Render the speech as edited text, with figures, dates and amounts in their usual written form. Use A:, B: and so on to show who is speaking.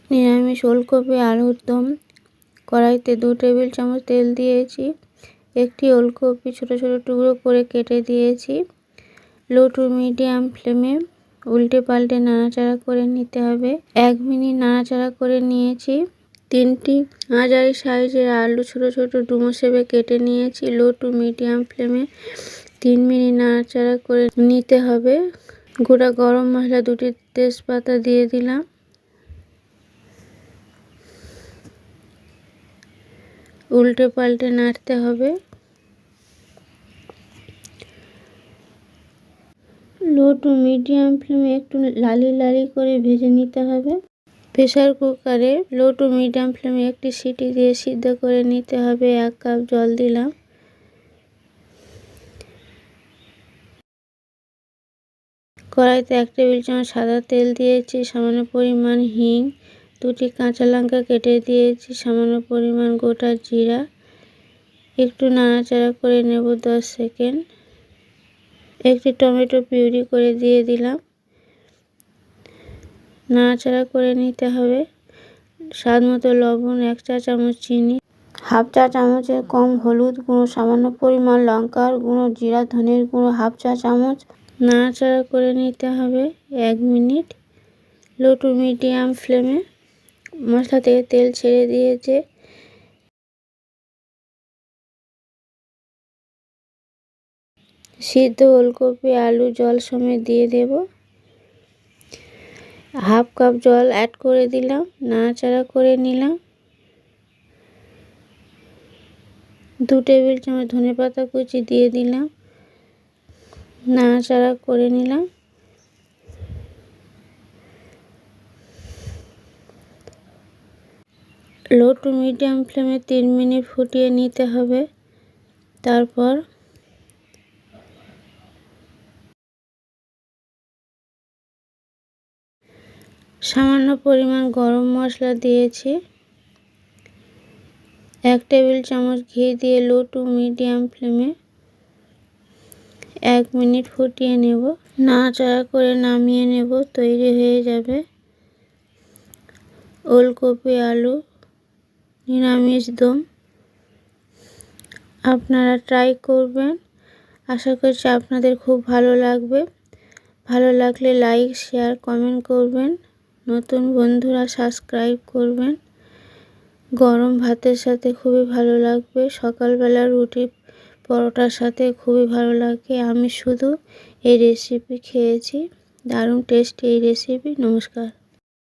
A: নিরামিষ ওলকপি আলুর দম। কড়াইতে 2 টেবিল চামচ তেল দিয়েছি। একটি ওলকপি ছোট ছোট টুকরো করে কেটে দিয়েছি। লো টু মিডিয়াম ফ্লেমে উল্টে পাল্টে নাড়াচাড়া করে নিতে হবে। 1 মিনিট নাড়াচাড়া করে নিয়েছি। 3টি মাঝারি সাইজের আলু ছোট ছোট ডুমো শেপে কেটে নিয়েছি। লো টু মিডিয়াম ফ্লেমে 3 মিনিট নাড়াচাড়া করে নিতে হবে। গোটা গরম মশলা 2টি তেজপাতা দিয়ে দিলাম। উল্টে পাল্টে নাড়তে হবে। লো টু মিডিয়াম ফ্লেমে একটু লালি লালি করে ভেজে নিতে হবে। প্রেসার কুকারে লো টু মিডিয়াম ফ্লেমে একটি সিটি দিয়ে সিদ্ধ করে নিতে হবে। 1 কাপ জল দিলাম। কড়াইতে 1 টেবিল চামচ সাদা তেল দিয়েছি। সামান্য পরিমাণ হিং, 2টি কাঁচা লঙ্কা কেটে দিয়েছি, সামান্য পরিমাণ গোটা জিরা। একটু নাড়াচাড়া করে নেব 10 সেকেন্ড। একটি টমেটো পিউরি করে দিয়ে দিলাম। নাড়াচাড়া করে নিতে হবে। স্বাদ মতো লবণ, 1 চা চামচ চিনি, হাফ চা চামচের কম হলুদ গুঁড়ো, সামান্য পরিমাণ লঙ্কার গুঁড়ো, জিরা ধনের গুঁড়ো 1/2 চা চামচ। নাড়াচাড়া করে নিতে হবে 1 মিনিট। লো টু মিডিয়াম ফ্লেমে মশলা থেকে তেল ছেড়ে দিয়েছে। সিদ্ধ ওলকপি আলু জল সমেত দিয়ে দেব। 1/2 কাপ জল অ্যাড করে দিলাম। নাড়াচাড়া করে নিলাম। 2 টেবিল চামচ ধনেপাতা কুচি দিয়ে দিলাম। নাড়াচাড়া করে নিলাম। লো টু মিডিয়াম ফ্লেমে 3 মিনিট ফুটিয়ে নিতে হবে। তারপর সামান্য পরিমাণ গরম মশলা দিয়েছি। 1 টেবিল চামচ ঘি দিয়ে লো টু মিডিয়াম ফ্লেমে 1 মিনিট ফুটিয়ে নেব। নাড়াচাড়া করে নামিয়ে নেব। তৈরি হয়ে যাবে ওলকপি আলু নিরামিষ দম। আপনারা ট্রাই করবেন। আশা করছি আপনাদের খুব ভালো লাগবে। ভালো লাগলে লাইক, শেয়ার, কমেন্ট করবেন। নতুন বন্ধুরা সাবস্ক্রাইব করবেন। গরম ভাতের সাথে খুবই ভালো লাগবে। সকালবেলা রুটি পরোটার সাথে খুবই ভালো লাগে। আমি শুধু এই রেসিপি খেয়েছি। দারুণ টেস্টি এই রেসিপি। নমস্কার।